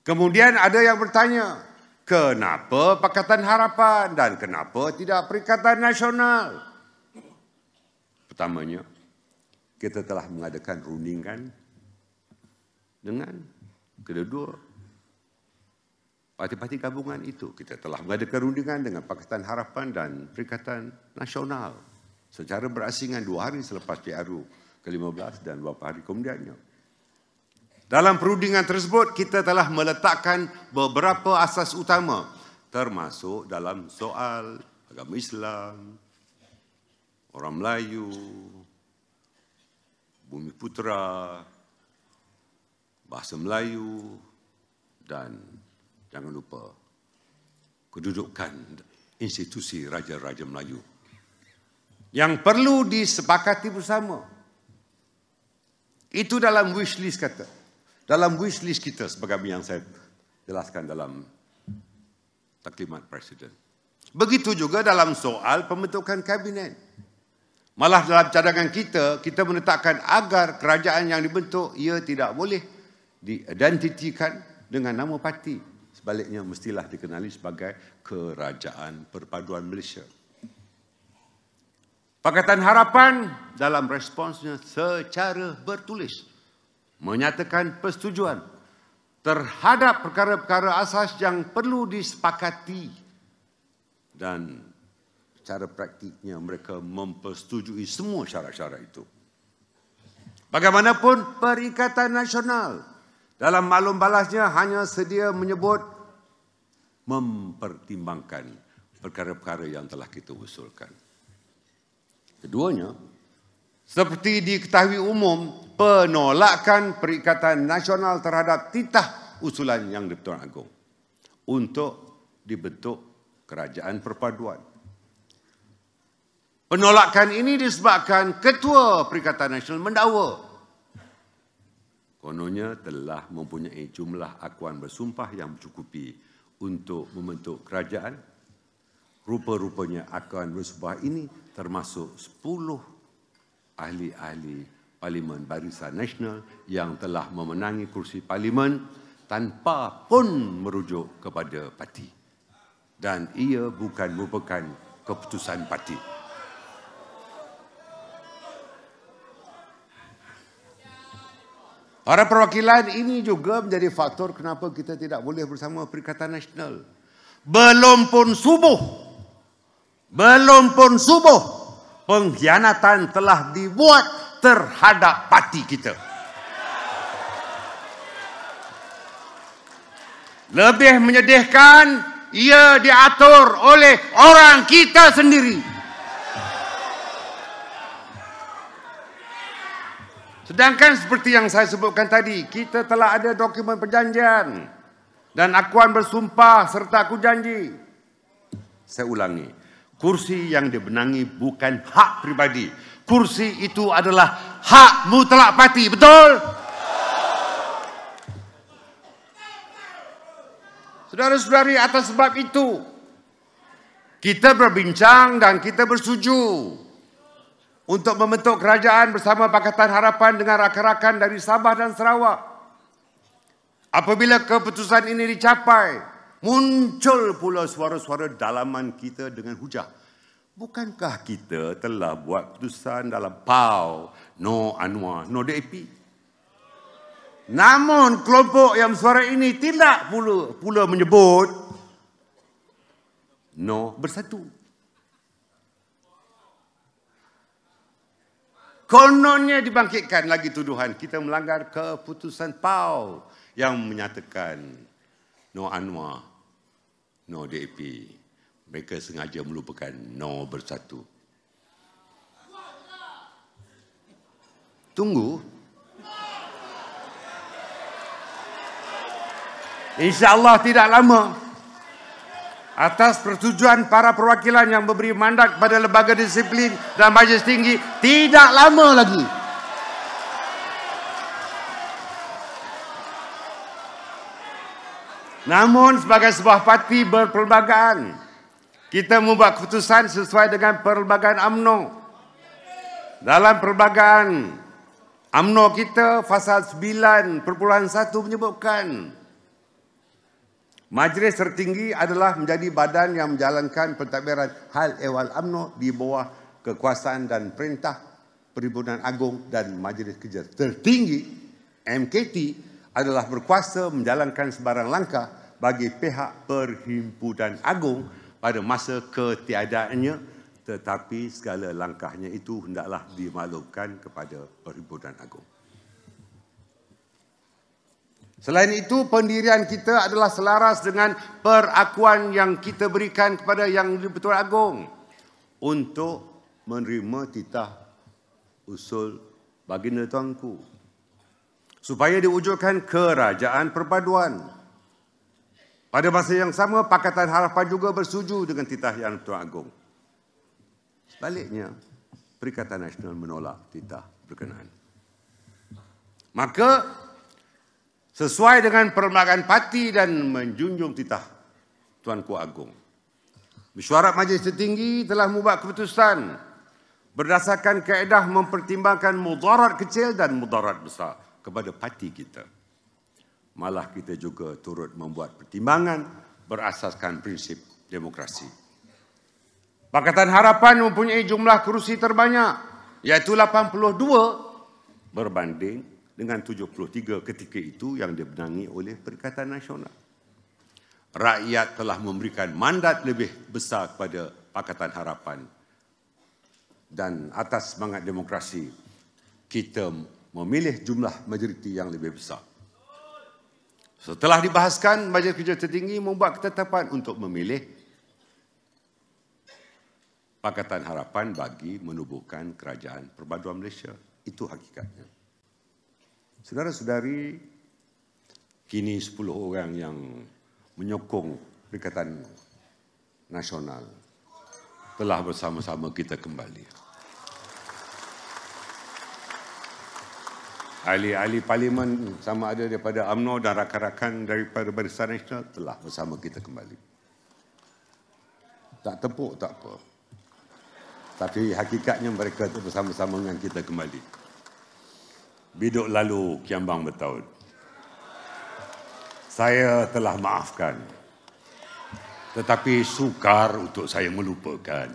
Kemudian ada yang bertanya, kenapa Pakatan Harapan dan kenapa tidak Perikatan Nasional? Pertamanya, kita telah mengadakan rundingan dengan kedua parti-parti gabungan itu. Kita telah mengadakan rundingan dengan Pakatan Harapan dan Perikatan Nasional secara berasingan 2 hari selepas PRU ke-15 dan beberapa hari kemudiannya. Dalam perundingan tersebut, kita telah meletakkan beberapa asas utama, termasuk dalam soal agama Islam, orang Melayu, Bumi Putera, bahasa Melayu, dan jangan lupa kedudukan institusi Raja-Raja Melayu yang perlu disepakati bersama. Itu dalam wish list kita sebagaimana yang saya jelaskan dalam taklimat Presiden. Begitu juga dalam soal pembentukan kabinet. Malah dalam cadangan kita menetapkan agar kerajaan yang dibentuk ia tidak boleh diidentikan dengan nama parti. Sebaliknya mestilah dikenali sebagai Kerajaan Perpaduan Malaysia. Pakatan Harapan dalam responsnya secara bertulis menyatakan persetujuan terhadap perkara-perkara asas yang perlu disepakati dan secara praktiknya mereka mempersetujui semua syarat-syarat itu. Bagaimanapun Perikatan Nasional dalam maklum balasnya hanya sedia menyebut mempertimbangkan perkara-perkara yang telah kita usulkan. Keduanya, seperti diketahui umum, penolakan Perikatan Nasional terhadap titah usulan Yang di-Pertuan Agong untuk dibentuk Kerajaan Perpaduan. Penolakan ini disebabkan Ketua Perikatan Nasional mendakwa kononnya telah mempunyai jumlah akuan bersumpah yang mencukupi untuk membentuk kerajaan. Rupa-rupanya akuan bersumpah ini termasuk 10 ahli-ahli Parlimen Barisan Nasional yang telah memenangi kursi Parlimen tanpa pun merujuk kepada parti. Dan ia bukan merupakan keputusan parti. Para perwakilan ini juga menjadi faktor kenapa kita tidak boleh bersama Perikatan Nasional. Belum pun subuh, pengkhianatan telah dibuat terhadap parti kita. Lebih menyedihkan, ia diatur oleh orang kita sendiri. Sedangkan seperti yang saya sebutkan tadi, kita telah ada dokumen perjanjian dan akuan bersumpah serta aku janji. Saya ulangi, kursi yang dibenangi bukan hak pribadi. Kursi itu adalah hak mutlak parti, betul? Saudara-saudari, atas sebab itu, kita berbincang dan kita bersetuju untuk membentuk kerajaan bersama Pakatan Harapan dengan rakan-rakan dari Sabah dan Sarawak. Apabila keputusan ini dicapai, muncul pula suara-suara dalaman kita dengan hujah. Bukankah kita telah buat keputusan dalam PAU, no Anwar, no DAP? Namun kelompok yang suara ini tidak pula menyebut no Bersatu. Kononnya dibangkitkan lagi tuduhan kita melanggar keputusan PAU yang menyatakan no Anwar, no DAP. Mereka sengaja melupakan no Bersatu. Tunggu. InsyaAllah tidak lama. Atas persetujuan para perwakilan yang memberi mandat kepada lembaga disiplin dan majlis tinggi, tidak lama lagi namun sebagai sebuah parti berperlembagaan, kita membuat keputusan sesuai dengan perlembagaan UMNO. Dalam perlembagaan UMNO kita, pasal 9.1 menyebutkan Majlis tertinggi adalah menjadi badan yang menjalankan pentadbiran hal ehwal UMNO di bawah kekuasaan dan perintah Perhimpunan Agung, dan Majlis Kerja Tertinggi MKT adalah berkuasa menjalankan sebarang langkah bagi pihak Perhimpunan Agung pada masa ketiadaannya, tetapi segala langkahnya itu hendaklah dimaklumkan kepada Perhimpunan Agung. Selain itu, pendirian kita adalah selaras dengan perakuan yang kita berikan kepada Yang di-Pertuan Agong untuk menerima titah usul baginda tuanku supaya diwujudkan kerajaan perpaduan. Pada masa yang sama, Pakatan Harapan juga bersetuju dengan titah Yang di-Pertuan Agong. Sebaliknya, Perikatan Nasional menolak titah berkenaan. Maka, sesuai dengan perlembagaan parti dan menjunjung titah Tuanku Agong, Mesyuarat Majlis Tertinggi telah membuat keputusan berdasarkan kaedah mempertimbangkan mudarat kecil dan mudarat besar kepada parti kita. Malah kita juga turut membuat pertimbangan berasaskan prinsip demokrasi. Pakatan Harapan mempunyai jumlah kerusi terbanyak, iaitu 82 berbanding dengan 73 ketika itu yang dibenangi oleh Perikatan Nasional. Rakyat telah memberikan mandat lebih besar kepada Pakatan Harapan, dan atas semangat demokrasi kita memilih jumlah majoriti yang lebih besar. Setelah dibahaskan, Majlis Kerja Tertinggi membuat ketetapan untuk memilih Pakatan Harapan bagi menubuhkan Kerajaan Perpaduan Malaysia. Itu hakikatnya. Saudara-saudari, kini 10 orang yang menyokong Perikatan Nasional telah bersama-sama kita kembali. Ahli-ahli parlimen sama ada daripada UMNO dan rakan-rakan daripada Barisan Nasional telah bersama kita kembali. Tak tepuk, tak apa. Tapi hakikatnya mereka bersama-sama dengan kita kembali. Biduk lalu kiambang bertaut. Saya telah maafkan, tetapi sukar untuk saya melupakan.